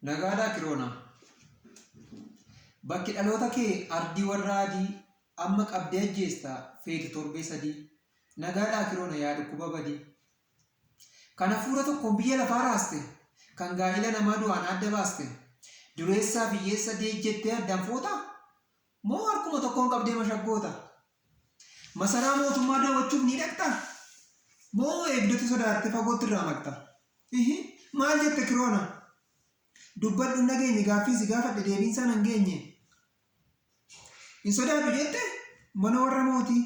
Nagaadhaa kiroonaa. Bakki dhaloota kee ardii warra adii amma qabdee ajjeestaa feeti torbee sadii. Nagaadhaa kiroona yaa dhukkuba badii. Kan hafuura tokkoon biyya lafaa raaste, kan gaa'ila namaa du'aan adda baaste, dureessaaf iyyeessa Jettee aaddaan footaa? Moo harkuma tokkoon qabdee mashaggoota? Masaraa mootummaa daawwachuuf ni dhaqxa? Moo eegdota sodaattee fagootti irraa maqxa? Maal jette kiroona? Dubbadhu hin dhageenye, gaaffii si gaafadhe deebiin isaan hin geenye. Hin sodaadhu jette mana warra mootii,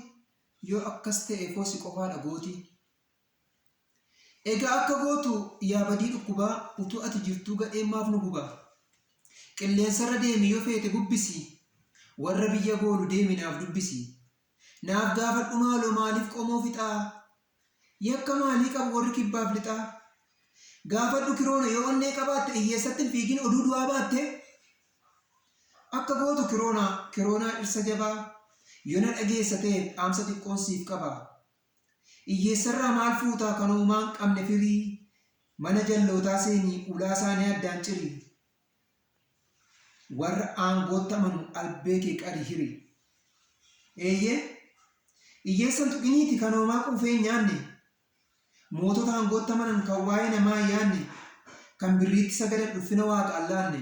yoo akkas ta'e foosi qofaadha gootii. Egaa akka gootu yaa badii dhukkubaa, utuu ati jirtuu gadheemmaaf nu gubaa. Qilleensarra deemi yoo feete bubbisi, warra biyya goolu deemi naaf dubbisi. Naaf gaafadhu maaloo maaliif qomoo fixaa? Yakka maalii qabu warri kibbaaf lixaa? Gaafadhu kiroona yoo onnee qabaatte iyyeessatti hin fiigin oduu du'aa baatte. Akka gootu kiroonaa dhirsa jabaa, yoo na dhageessa ta'e dhaamsa xiqqoon siif qaba. Iyyeessarraa maal fuutaa kan uumaan qabne firii, mana jallootaa seenii ulaa isaanii addaan cirii. Warra aangootti amanu albee kee qadi hiri. Eeyyee iyyeessan tuqiniiti kan uumaa quufee hin nyaanne. Mootota aangootti amanan kan waa'ee namaa hin yaanne, kan birriitti sagadan ulfina waaqa allaanne.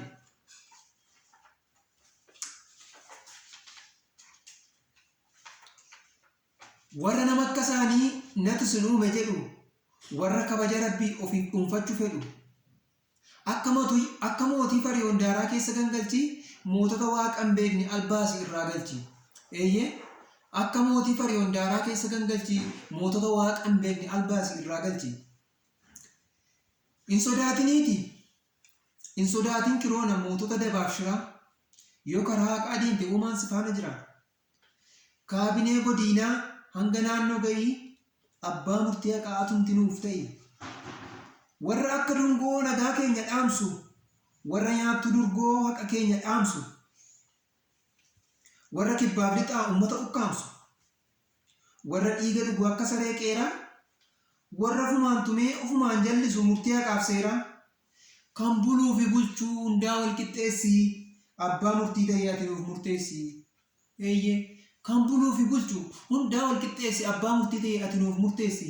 Warra nama akka isaanii natu sin uume jedhu, warra kabaja rabbii ofiif dhuunfachuu fedhu. Akka mootii fariyoon daaraa keessa gangalchi, mootota waaqa hin beekne albaasii irraa galchi. Eeyyee akka mootii fariyoon daaraa keessa gangalchi, mootota waaqa hin beekne albaasii irraa galchi. Hin sodaatiniiti. Hin sodaatin kiroona mootota dabaaf shira, yoo karaa haqa adeemte uumaan si faana jira. Kaabinee godinaa hanga naannoo gahii, abbaa murtii haqaa atumti nuuf ta'i. Warra akka dungoo nagaa keenya dhaamsu, warra nyaattu durgoo haqa keenya dhaamsu. Warra kibbaaf lixaa uummata ukkaamsu, warra dhiiga dhugu akka saree qeeraa, warra fumaan tumee ofumaan jallisu murtii haqaaf seeraa. Kan buluu fi bulchuu hundaa wal qixxeessi, abbaa murtii ta'ee ati nuuf murteessi. Eeyyee kan buluu fi bulchuu hundaa wal qixxeessi, abbaa murtii ta'ee ati nuuf murteessi.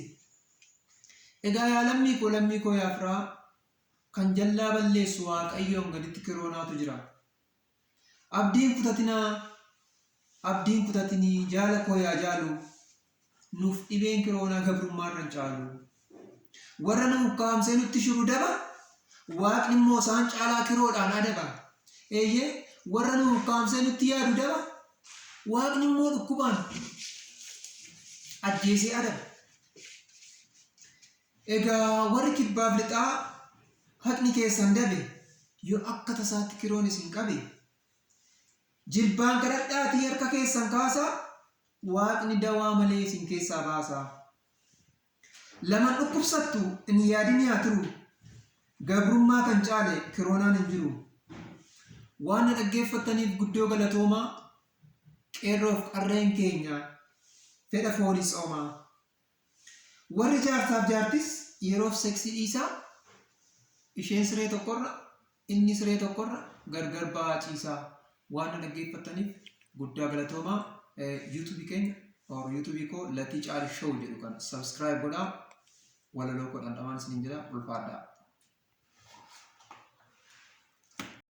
Egaa yaa lammii koo yaa firaa, kan jallaa balleessu waaqayyoon gaditti kiroonaatu jira. Abdiin kutatinii jaala koo yaa jaalu, nuuf dhibeen kiroonaa gabrummaarra hin caalu. Warra nu ukkaamsee nutti shiru daba, waaqni immoo isaan caalaa kiroodhaan adaba. Eeyyee warra nu ukkaamsee nutti yaadu daba, waaqni immoo dhukkubaan ajjeesee adaba. Egaa warri kibbaaf lixaa haqni keessan dabe, yoo akka tasaatti kiroon isin qabe, jilbaan kadhadhaatii harka keessan kaasaa, waaqni dawaa malee isin keessaa baasaa. Laman dhukkubsattu hin yaadin yaa turu, gabrummaa kan caale kiroonaan hin jiru. Waan na dhaggeeffattaniif guddoo galatoomaa, qeerroof qarreen keenya fedha foonii soomaa. Warri jaarsaaf jaartis yeroof seksii dhiisaa, isheen siree tokkorra inni siree tokkorra gargar ba'aa ciisaa. Waan na dhaggeeffattaniif guddaa galatoomaa. YouTube keenya YouTube koo Latii Caali Show jedhu kan subscribe godhaa. Walaloo koo dhandhamaan isiniin jira ulfaadhaa.